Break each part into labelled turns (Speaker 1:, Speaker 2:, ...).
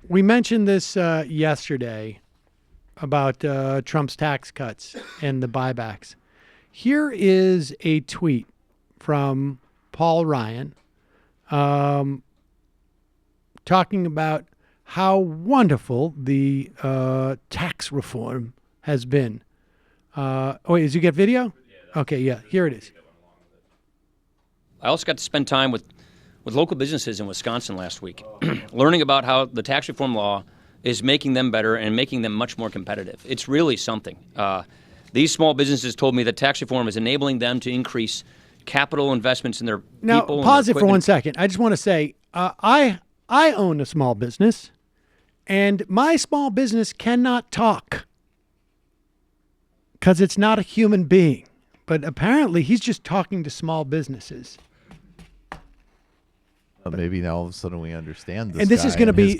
Speaker 1: We mentioned this yesterday about Trump's tax cuts and the buybacks. Here is a tweet from Paul Ryan talking about how wonderful the tax reform has been. Wait, did you get video? Okay, yeah, here it is.
Speaker 2: I also got to spend time with local businesses in Wisconsin last week, learning about how the tax reform law is making them better and making them much more competitive. It's really something. These small businesses told me that tax reform is enabling them to increase capital investments in their people.
Speaker 1: Now, pause it for 1 second. I just want to say, I own a small business, and my small business cannot talk because it's not a human being. But apparently, he's just talking to small businesses.
Speaker 3: Maybe now all of a sudden we understand this.
Speaker 1: And this is going to be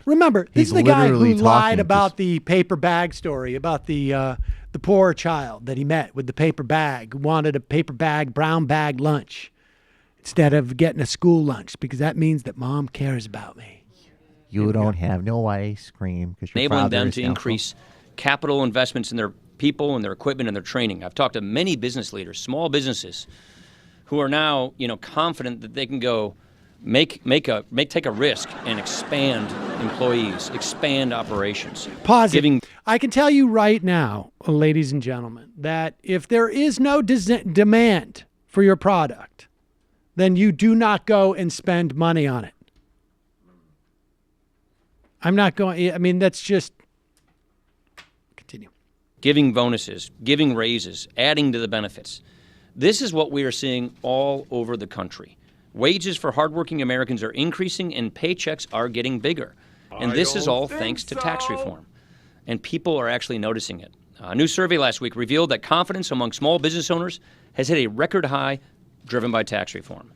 Speaker 1: remember, this is the guy who lied about the paper bag story, about the poor child that he met with the paper bag, who wanted a paper bag, brown bag lunch instead of getting a school lunch because that means that mom cares about me.
Speaker 3: You don't have no ice cream because your
Speaker 2: enabling
Speaker 3: father
Speaker 2: them
Speaker 3: is
Speaker 2: to
Speaker 3: down.
Speaker 2: increase capital investments in their people and their equipment and their training. I've talked to many business leaders, small businesses, who are now, confident that they can go take a risk and expand employees, expand operations.
Speaker 1: Pause it. I can tell you right now, ladies and gentlemen, that if there is no demand for your product, then you do not go and spend money on it. I'm not going, I mean, that's just, continue.
Speaker 2: Giving bonuses, giving raises, adding to the benefits. This is what we are seeing all over the country. Wages for hardworking Americans are increasing and paychecks are getting bigger. And this is all thanks to tax reform. And people are actually noticing it. A new survey last week revealed that confidence among small business owners has hit a record high driven by tax reform.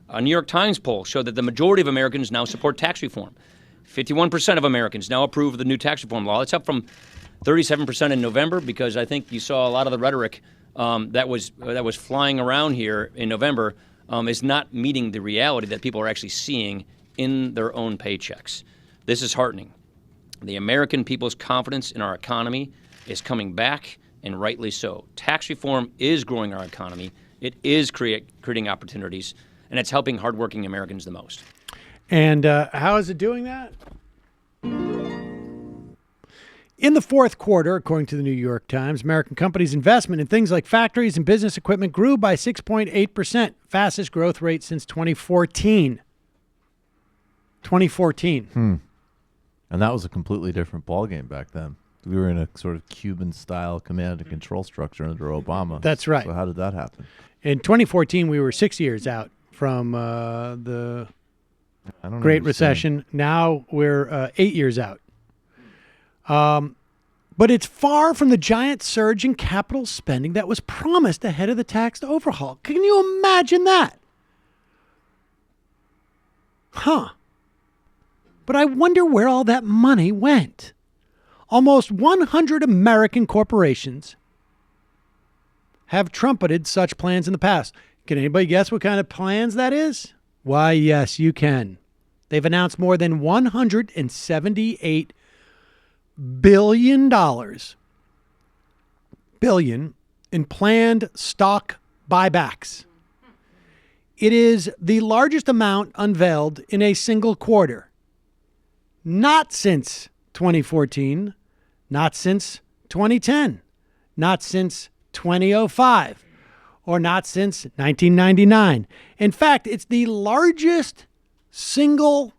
Speaker 2: A New York Times poll showed that the majority of Americans now support tax reform. 51% of Americans now approve of the new tax reform law. It's up from 37% in November because I think you saw a lot of the rhetoric that was flying around here in November is not meeting the reality that people are actually seeing in their own paychecks. This is heartening. The American people's confidence in our economy is coming back, and rightly so. Tax reform is growing our economy. It is creating opportunities, and it's helping hardworking Americans the most.
Speaker 1: And how is it doing that? In the fourth quarter, according to the New York Times, American companies' investment in things like factories and business equipment grew by 6.8%, fastest growth rate since 2014. 2014.
Speaker 3: And that was a completely different ballgame back then. We were in a sort of Cuban-style command and control structure under Obama.
Speaker 1: That's right.
Speaker 3: So how did that happen?
Speaker 1: In 2014, we were 6 years out from the Great Recession. Now we're 8 years out. But it's far from the giant surge in capital spending that was promised ahead of the tax overhaul. Can you imagine that? Huh. But I wonder where all that money went. Almost 100 American corporations have trumpeted such plans in the past. Can anybody guess what kind of plans that is? Why, yes, you can. They've announced more than $178 billion in planned stock buybacks. It is the largest amount unveiled in a single quarter. Not since 2014, not since 2010, not since 2005, or not since 1999. In fact, it's the largest single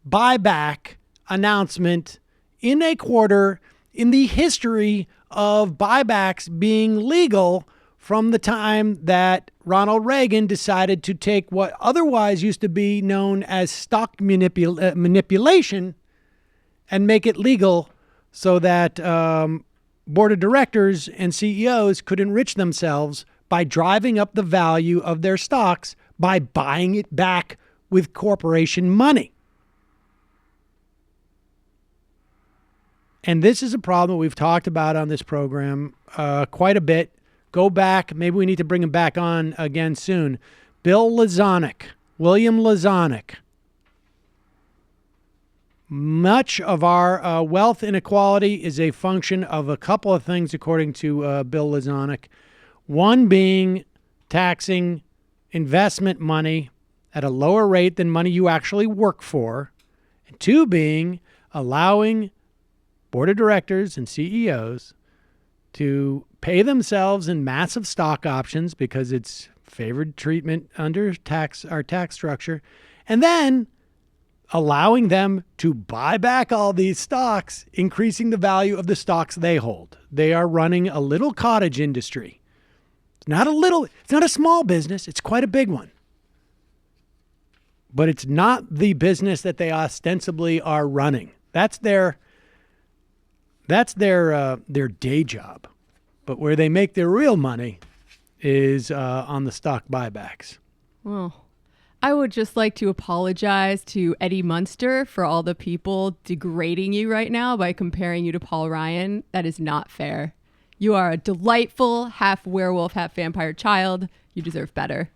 Speaker 1: buyback announcement in a quarter in the history of buybacks being legal from the time that Ronald Reagan decided to take what otherwise used to be known as stock manipulation and make it legal so that board of directors and CEOs could enrich themselves by driving up the value of their stocks by buying it back with corporation money. And this is a problem we've talked about on this program quite a bit. Go back. Maybe we need to bring him back on again soon. William Lazonick, Much of our wealth inequality is a function of a couple of things, according to Bill Lazonick. One being taxing investment money at a lower rate than money you actually work for. And two being allowing board of directors and CEOs to pay themselves in massive stock options because it's favored treatment under our tax structure. And then allowing them to buy back all these stocks, increasing the value of the stocks they hold. They are running a little cottage industry. It's not a small business. It's quite a big one. But it's not the business that they ostensibly are running. That's their day job. But where they make their real money is on the stock buybacks.
Speaker 4: Well, I would just like to apologize to Eddie Munster for all the people degrading you right now by comparing you to Paul Ryan. That is not fair. You are a delightful half werewolf, half vampire child. You deserve better.